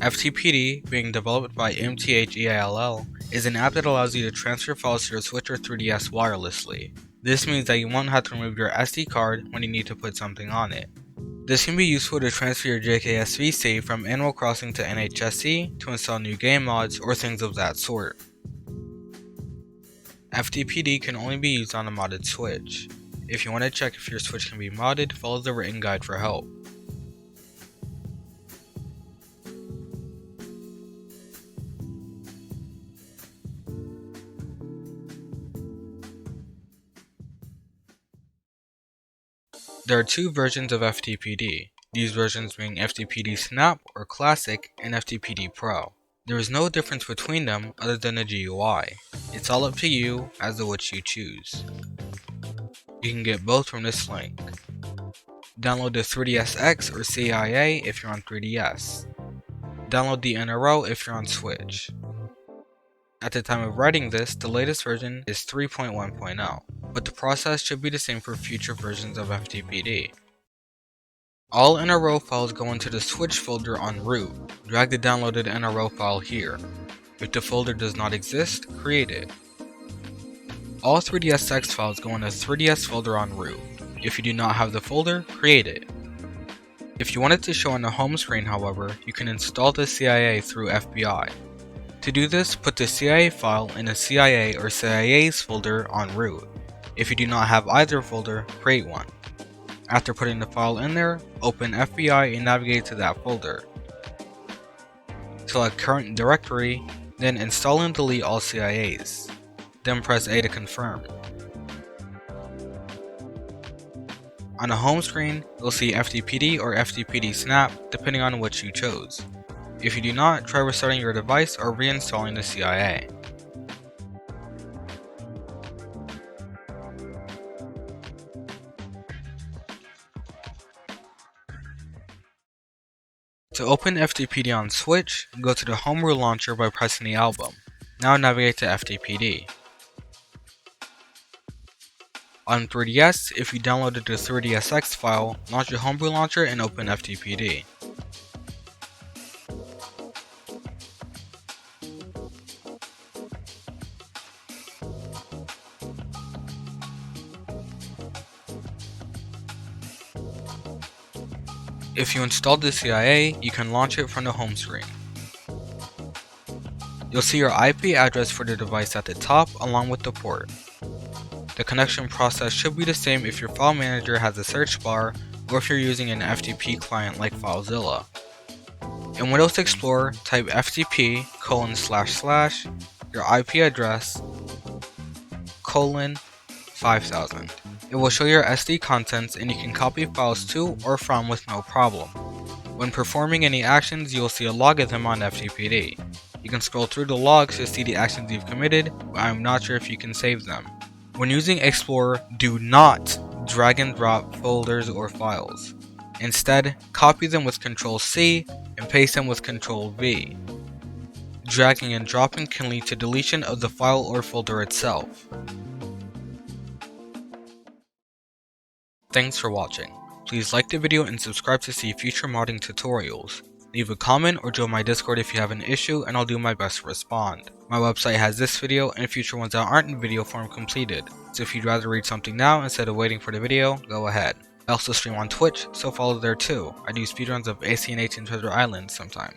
FTPD, being developed by mtheall, is an app that allows you to transfer files to your Switch or 3DS wirelessly. This means that you won't have to remove your SD card when you need to put something on it. This can be useful to transfer your JKSV save from Animal Crossing to NHSC, to install new game mods, or things of that sort. FTPD can only be used on a modded Switch. If you want to check if your Switch can be modded, follow the written guide for help. There are two versions of FTPD, these versions being FTPD Snap or Classic and FTPD Pro. There is no difference between them other than the GUI. It's all up to you as to which you choose. You can get both from this link. Download the 3DSX or CIA if you're on 3DS. Download the NRO if you're on Switch. At the time of writing this, the latest version is 3.1.0, but the process should be the same for future versions of FTPD. All NRO files go into the Switch folder on root. Drag the downloaded NRO file here. If the folder does not exist, create it. All 3DSX files go in a 3DS folder on root. If you do not have the folder, create it. If you want it to show on the home screen, however, you can install the CIA through FBI. To do this, put the CIA file in a CIA or CIA's folder on root. If you do not have either folder, create one. After putting the file in there, open FBI and navigate to that folder. Select current directory, then install and delete all CIAs. Then press A to confirm. On the home screen, you'll see FTPD or FTPD Snap depending on which you chose. If you do not, try restarting your device or reinstalling the CIA. To open FTPD on Switch, go to the homebrew launcher by pressing the album. Now navigate to FTPD. On 3DS, if you downloaded the 3DSX file, launch your homebrew launcher and open FTPD. If you installed the CIA, you can launch it from the home screen. You'll see your IP address for the device at the top along with the port. The connection process should be the same if your file manager has a search bar or if you're using an FTP client like FileZilla. In Windows Explorer, type FTP:// your IP address :5000. It will show your SD contents and you can copy files to or from with no problem. When performing any actions, you will see a log of them on FTPD. You can scroll through the logs to see the actions you've committed, but I'm not sure if you can save them. When using Explorer, do not drag and drop folders or files. Instead, copy them with Ctrl+C and paste them with Ctrl+V. Dragging and dropping can lead to deletion of the file or folder itself. Thanks for watching. Please like the video and subscribe to see future modding tutorials. Leave a comment or join my Discord if you have an issue and I'll do my best to respond. My website has this video and future ones that aren't in video form completed, so if you'd rather read something now instead of waiting for the video, go ahead. I also stream on Twitch, so follow there too. I do speedruns of ACNH and Treasure Island sometimes.